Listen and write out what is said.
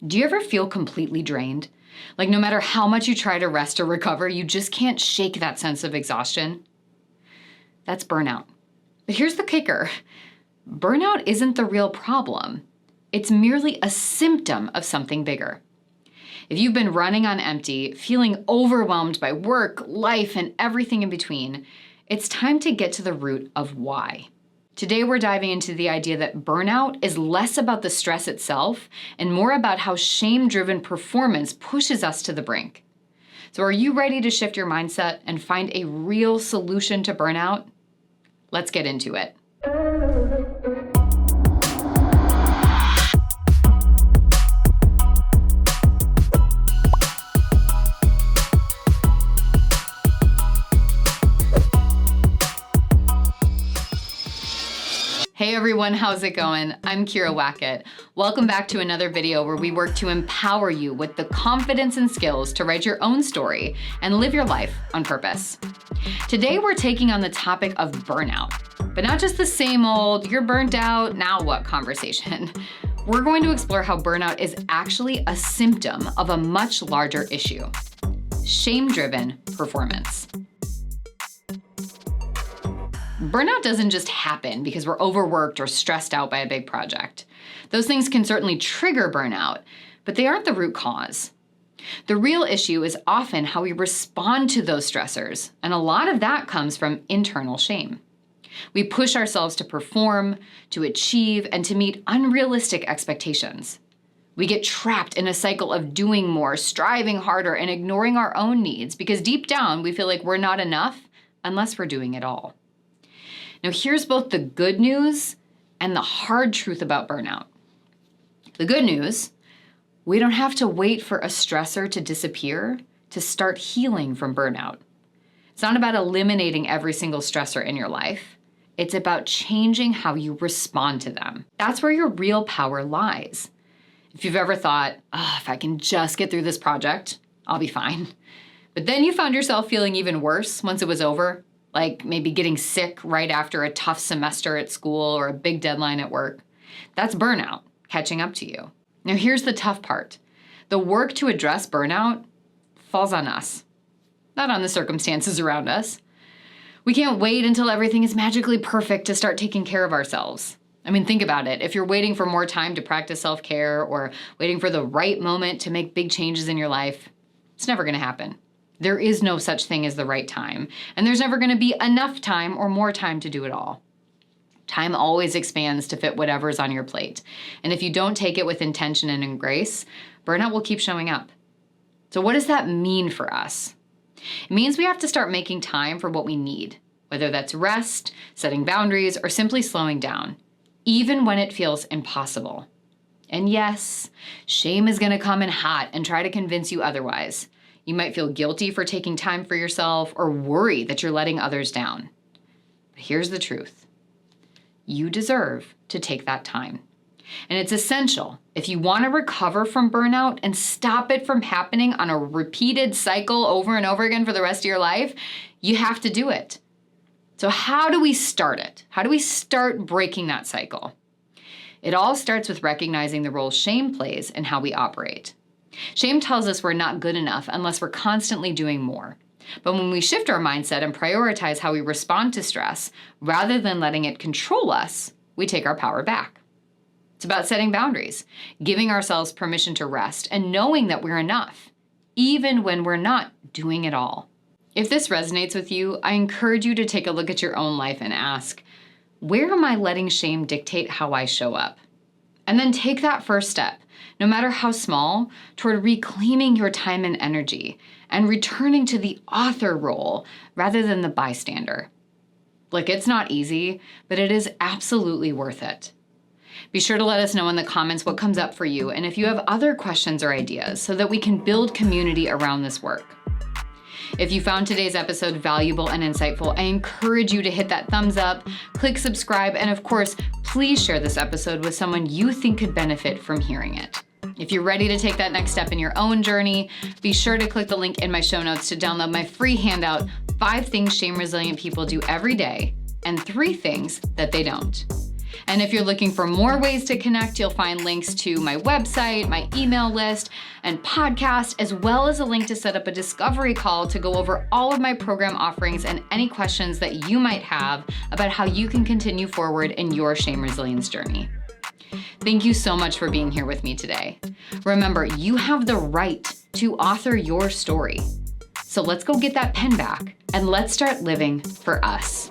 Do you ever feel completely drained? Like no matter how much you try to rest or recover, you just can't shake that sense of exhaustion? That's burnout. But here's the kicker. Burnout isn't the real problem. It's merely a symptom of something bigger. If you've been running on empty, feeling overwhelmed by work, life, and everything in between, it's time to get to the root of why. Today, we're diving into the idea that burnout is less about the stress itself and more about how shame-driven performance pushes us to the brink. So are you ready to shift your mindset and find a real solution to burnout? Let's get into it. Hey everyone, how's it going? I'm Kyira Wackett. Welcome back to another video where we work to empower you with the confidence and skills to write your own story and live your life on purpose. Today we're taking on the topic of burnout, but not just the same old, you're burnt out, now what conversation. We're going to explore how burnout is actually a symptom of a much larger issue: shame-driven performance. Burnout doesn't just happen because we're overworked or stressed out by a big project. Those things can certainly trigger burnout, but they aren't the root cause. The real issue is often how we respond to those stressors, and a lot of that comes from internal shame. We push ourselves to perform, to achieve, and to meet unrealistic expectations. We get trapped in a cycle of doing more, striving harder, and ignoring our own needs because deep down we feel like we're not enough unless we're doing it all. Now, here's both the good news and the hard truth about burnout. The good news: we don't have to wait for a stressor to disappear to start healing from burnout. It's not about eliminating every single stressor in your life. It's about changing how you respond to them. That's where your real power lies. If you've ever thought, if I can just get through this project, I'll be fine. But then you found yourself feeling even worse once it was over, like maybe getting sick right after a tough semester at school or a big deadline at work. That's burnout catching up to you. Now here's the tough part. The work to address burnout falls on us, not on the circumstances around us. We can't wait until everything is magically perfect to start taking care of ourselves. I mean, think about it. If you're waiting for more time to practice self-care or waiting for the right moment to make big changes in your life, it's never gonna happen. There is no such thing as the right time, and there's never gonna be enough time or more time to do it all. Time always expands to fit whatever's on your plate, and if you don't take it with intention and in grace, burnout will keep showing up. So what does that mean for us? It means we have to start making time for what we need, whether that's rest, setting boundaries, or simply slowing down, even when it feels impossible. And yes, shame is gonna come in hot and try to convince you otherwise. You might feel guilty for taking time for yourself or worry that you're letting others down. But here's the truth. You deserve to take that time. And it's essential if you want to recover from burnout and stop it from happening on a repeated cycle over and over again for the rest of your life, you have to do it. So how do we start it? How do we start breaking that cycle? It all starts with recognizing the role shame plays in how we operate. Shame tells us we're not good enough unless we're constantly doing more. But when we shift our mindset and prioritize how we respond to stress, rather than letting it control us, we take our power back. It's about setting boundaries, giving ourselves permission to rest, and knowing that we're enough, even when we're not doing it all. If this resonates with you, I encourage you to take a look at your own life and ask, where am I letting shame dictate how I show up? And then take that first step, no matter how small, toward reclaiming your time and energy and returning to the author role rather than the bystander. Look, it's not easy, but it is absolutely worth it. Be sure to let us know in the comments what comes up for you and if you have other questions or ideas so that we can build community around this work. If you found today's episode valuable and insightful, I encourage you to hit that thumbs up, click subscribe, and of course, please share this episode with someone you think could benefit from hearing it. If you're ready to take that next step in your own journey, be sure to click the link in my show notes to download my free handout, 5 things shame-resilient people do every day, and 3 things that they don't. And if you're looking for more ways to connect, you'll find links to my website, my email list, and podcast, as well as a link to set up a discovery call to go over all of my program offerings and any questions that you might have about how you can continue forward in your shame resilience journey. Thank you so much for being here with me today. Remember, you have the right to author your story. So let's go get that pen back and let's start living for us.